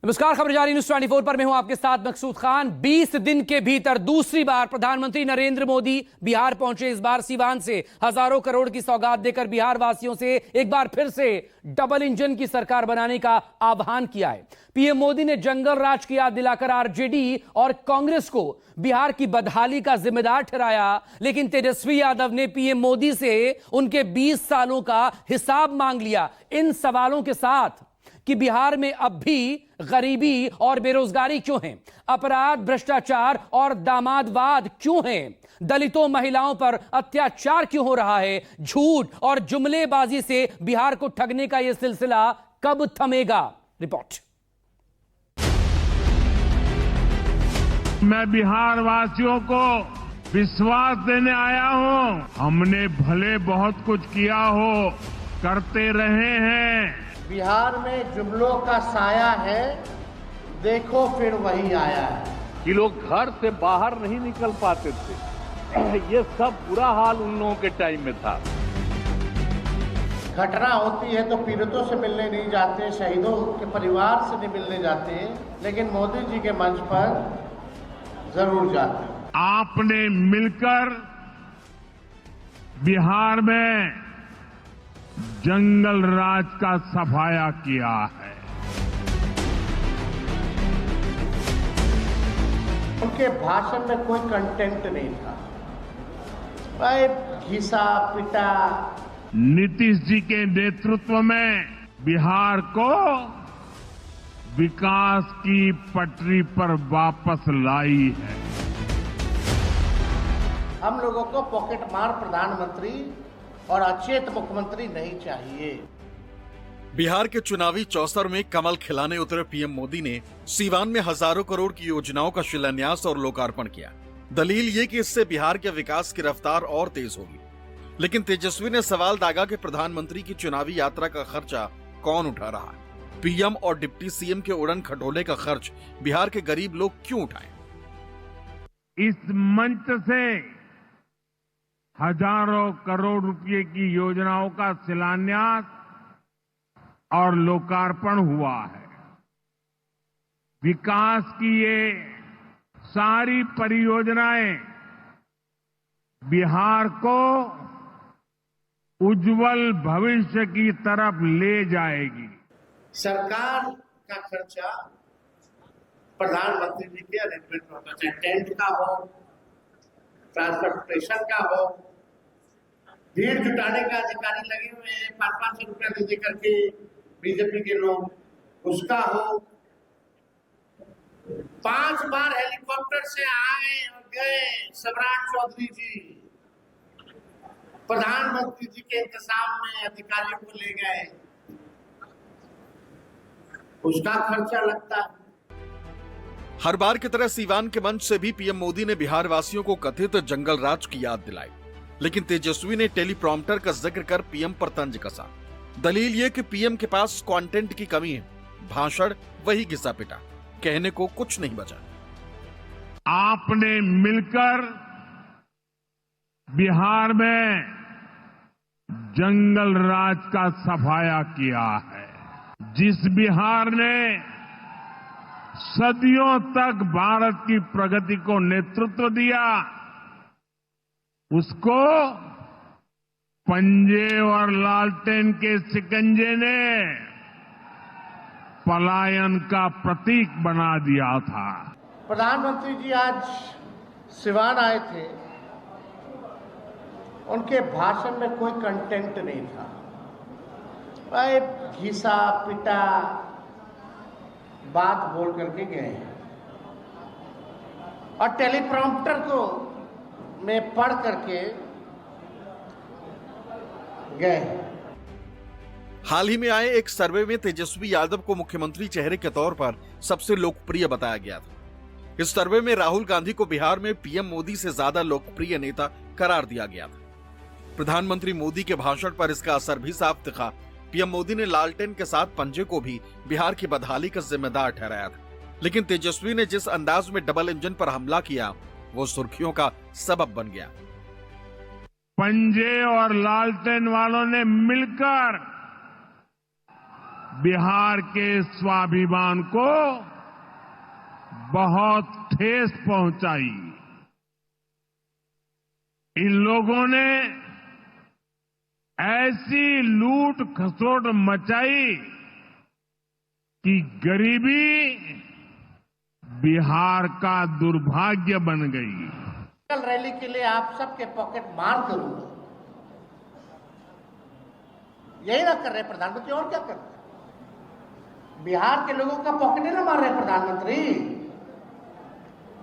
नमस्कार, खबर जारी न्यूज़ 24 पर मैं हूं आपके साथ मकसूद खान। 20 दिन के भीतर दूसरी बार प्रधानमंत्री नरेंद्र मोदी बिहार पहुंचे। इस बार सीवान से हजारों करोड़ की सौगात देकर बिहार वासियों से एक बार फिर से डबल इंजन की सरकार बनाने का आह्वान किया है। पीएम मोदी ने जंगल राज की याद दिलाकर आरजेडी और कांग्रेस को बिहार की बदहाली का जिम्मेदार ठहराया, लेकिन तेजस्वी यादव ने पीएम मोदी से उनके 20 सालों का हिसाब मांग लिया। इन सवालों के साथ कि बिहार में अब भी गरीबी और बेरोजगारी क्यों है, अपराध, भ्रष्टाचार और दामादवाद क्यों है, दलितों महिलाओं पर अत्याचार क्यों हो रहा है, झूठ और जुमलेबाजी से बिहार को ठगने का यह सिलसिला कब थमेगा। रिपोर्ट। मैं बिहार वासियों को विश्वास देने आया हूं। हमने भले बहुत कुछ किया हो, करते रहे हैं। बिहार में जुमलों का साया है, देखो फिर वही आया है। कि लोग घर से बाहर नहीं निकल पाते थे, ये सब बुरा हाल उन लोगों के टाइम में था। घटना होती है तो पीड़ितों से मिलने नहीं जाते, शहीदों के परिवार से नहीं मिलने जाते, लेकिन मोदी जी के मंच पर जरूर जाते हैं। आपने मिलकर बिहार में जंगल राज का सफाया किया है। उनके भाषण में कोई कंटेंट नहीं था, भाई घिसा पिटा। नीतीश जी के नेतृत्व में बिहार को विकास की पटरी पर वापस लाई है। हम लोगों को पॉकेट मार प्रधानमंत्री और अचेत मुख्यमंत्री नहीं चाहिए। बिहार के चुनावी चौसर में कमल खिलाने उतरे पीएम मोदी ने सीवान में हजारों करोड़ की योजनाओं का शिलान्यास और लोकार्पण किया। दलील ये कि इससे बिहार के विकास की रफ्तार और तेज होगी। लेकिन तेजस्वी ने सवाल दागा कि प्रधानमंत्री की चुनावी यात्रा का खर्चा कौन उठा रहा है। पीएम और डिप्टी सीएम के उड़न खटोले का खर्च बिहार के गरीब लोग क्यों उठाएं? इस मंच से हजारों करोड़ रुपए की योजनाओं का शिलान्यास और लोकार्पण हुआ है। विकास की ये सारी परियोजनाएं बिहार को उज्जवल भविष्य की तरफ ले जाएगी। सरकार का खर्चा प्रधानमंत्री जी के अरेंजमेंट में होता, चाहे टेंट का हो, ट्रांसपोर्टेशन का हो, भीड़ जुटाने का अधिकारी लगे हुए हैं 500 रुपया दे करके बीजेपी के लोग, उसका हो। 5 बार हेलीकॉप्टर से आए और गए सम्राट चौधरी जी, प्रधानमंत्री जी के इंतजाम में अधिकारियों को ले गए, उसका खर्चा लगता है। हर बार की तरह सीवान के मंच से भी पीएम मोदी ने बिहार वासियों को कथित जंगल राज की याद दिलाई, लेकिन तेजस्वी ने टेलीप्रॉम्प्टर का जिक्र कर पीएम पर तंज कसा। दलील ये कि पीएम के पास कंटेंट की कमी है, भाषण वही घिसा पिटा, कहने को कुछ नहीं बचा। आपने मिलकर बिहार में जंगल राज का सफाया किया है। जिस बिहार ने सदियों तक भारत की प्रगति को नेतृत्व दिया, उसको पंजे और लालटेन के शिकंजे ने पलायन का प्रतीक बना दिया था। प्रधानमंत्री जी आज सिवान आए थे, उनके भाषण में कोई कंटेंट नहीं था, भाई घिसा पिटा बात बोल करके गए और टेलीप्रॉम्प्टर को में पढ़ करके गए। हाल ही में आए एक सर्वे में तेजस्वी यादव को मुख्यमंत्री चेहरे के तौर पर सबसे लोकप्रिय बताया गया था। इस सर्वे में राहुल गांधी को बिहार में पीएम मोदी से ज्यादा लोकप्रिय नेता करार दिया गया था। प्रधानमंत्री मोदी के भाषण पर इसका असर भी साफ दिखा। पीएम मोदी ने लालटेन के साथ पंजे को भी बिहार की बदहाली का जिम्मेदार ठहराया था, लेकिन तेजस्वी ने जिस अंदाज में डबल इंजन पर हमला किया वो सुर्खियों का सबब बन गया। पंजे और लालटेन वालों ने मिलकर बिहार के स्वाभिमान को बहुत ठेस पहुंचाई। इन लोगों ने ऐसी लूट खसोट मचाई कि गरीबी बिहार का दुर्भाग्य बन गई। कल रैली के लिए आप सबके पॉकेट मार करूंगा, यही ना कर रहे प्रधानमंत्री, और क्या कर रहे? बिहार के लोगों का पॉकेट ही ना मार रहे प्रधानमंत्री,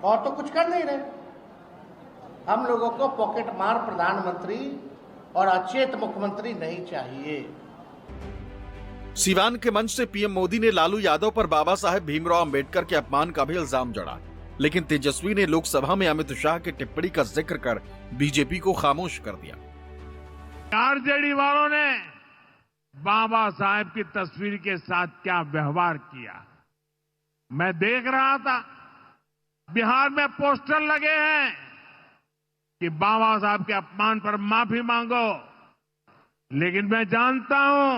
और तो कुछ कर नहीं रहे। हम लोगों को पॉकेट मार प्रधानमंत्री और अचेत मुख्यमंत्री नहीं चाहिए। सीवान के मंच से पीएम मोदी ने लालू यादव पर बाबा साहेब भीमराव अंबेडकर के अपमान का भी इल्जाम जड़ा, लेकिन तेजस्वी ने लोकसभा में अमित शाह की टिप्पणी का जिक्र कर बीजेपी को खामोश कर दिया। आरजेडी वालों ने बाबा साहेब की तस्वीर के साथ क्या व्यवहार किया, मैं देख रहा था। बिहार में पोस्टर लगे हैं कि बाबा साहब के अपमान पर माफी मांगो, लेकिन मैं जानता हूं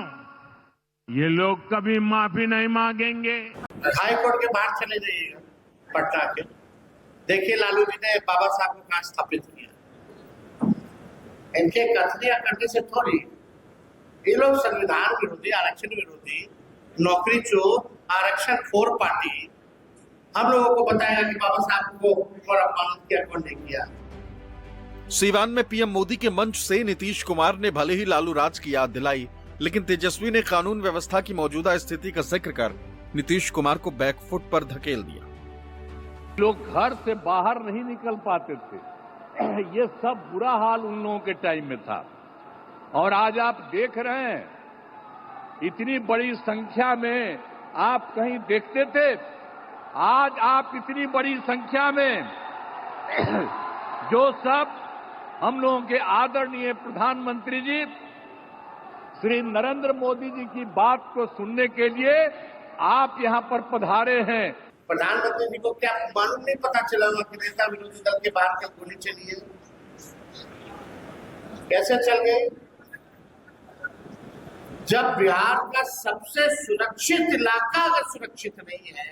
ये लोग कभी माफी नहीं मांगेंगे। हाई कोर्ट के बाहर चले जाइएगा पटना के, देखिए लालू जी ने बाबा साहब को कहां स्थापित किया। इनके कथनियां करने से थोड़ी, ये लोग संविधान विरोधी, आरक्षण विरोधी, नौकरी चोर, आरक्षण खोर पार्टी हम लोगों को बताएगा कि बाबा साहब को और अपमान किया, कौन नहीं किया। सीवान में पीएम मोदी के मंच से नीतीश कुमार ने भले ही लालू राज की याद दिलाई, लेकिन तेजस्वी ने कानून व्यवस्था की मौजूदा स्थिति का जिक्र कर नीतीश कुमार को बैकफुट पर धकेल दिया। लोग घर से बाहर नहीं निकल पाते थे, ये सब बुरा हाल उन लोगों के टाइम में था। और आज आप देख रहे हैं इतनी बड़ी संख्या में आप कहीं देखते थे, आज आप इतनी बड़ी संख्या में जो सब हम लोगों के आदरणीय प्रधानमंत्री जी श्री नरेंद्र मोदी जी की बात को सुनने के लिए आप यहां पर पधारे हैं। प्रधानमंत्री जी को क्या मालूम नहीं पता चला कि नेता विरोधी दल के बाहर कल गोली चली है? कैसे चल गई? जब बिहार का सबसे सुरक्षित इलाका अगर सुरक्षित नहीं है,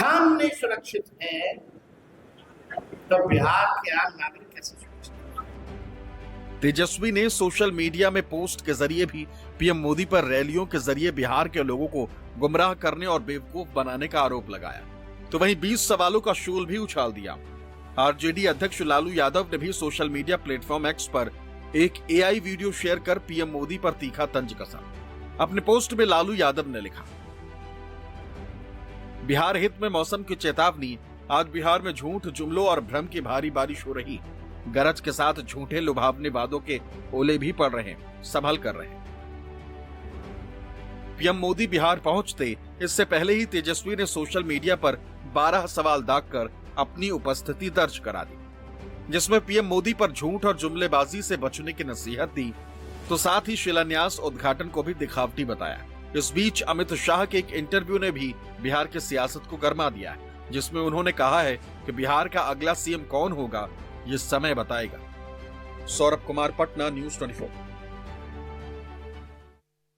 हम नहीं सुरक्षित हैं, तो बिहार के आम नागरिक कैसे सुरक्षित? तेजस्वी ने सोशल मीडिया में पोस्ट के जरिए भी पीएम मोदी पर रैलियों के जरिए बिहार के लोगों को गुमराह करने और बेवकूफ बनाने का आरोप लगाया, तो वहीं 20 सवालों का शूल भी उछाल दिया। आरजेडी अध्यक्ष लालू यादव ने भी सोशल मीडिया प्लेटफॉर्म एक्स पर एक एआई वीडियो शेयर कर पीएम मोदी पर तीखा तंज कसा। अपने पोस्ट में लालू यादव ने लिखा, बिहार हित में मौसम की चेतावनी, आज बिहार में झूठ, जुमलों और भ्रम की भारी बारिश हो रही। गरज के साथ झूठे लुभावने वादों के ओले भी पड़ रहे हैं, संभल कर रहे हैं। पीएम मोदी बिहार पहुंचते इससे पहले ही तेजस्वी ने सोशल मीडिया पर 12 सवाल दागकर अपनी उपस्थिति दर्ज करा दी, जिसमें पीएम मोदी पर झूठ और जुमलेबाजी से बचने की नसीहत दी, तो साथ ही शिलान्यास उद्घाटन को भी दिखावटी बताया। इस बीच अमित शाह के एक इंटरव्यू ने भी बिहार की सियासत को गरमा दिया है, जिसमें उन्होंने कहा है कि बिहार का अगला सीएम कौन होगा ये समय बताएगा। सौरभ कुमार, पटना, न्यूज़ 24।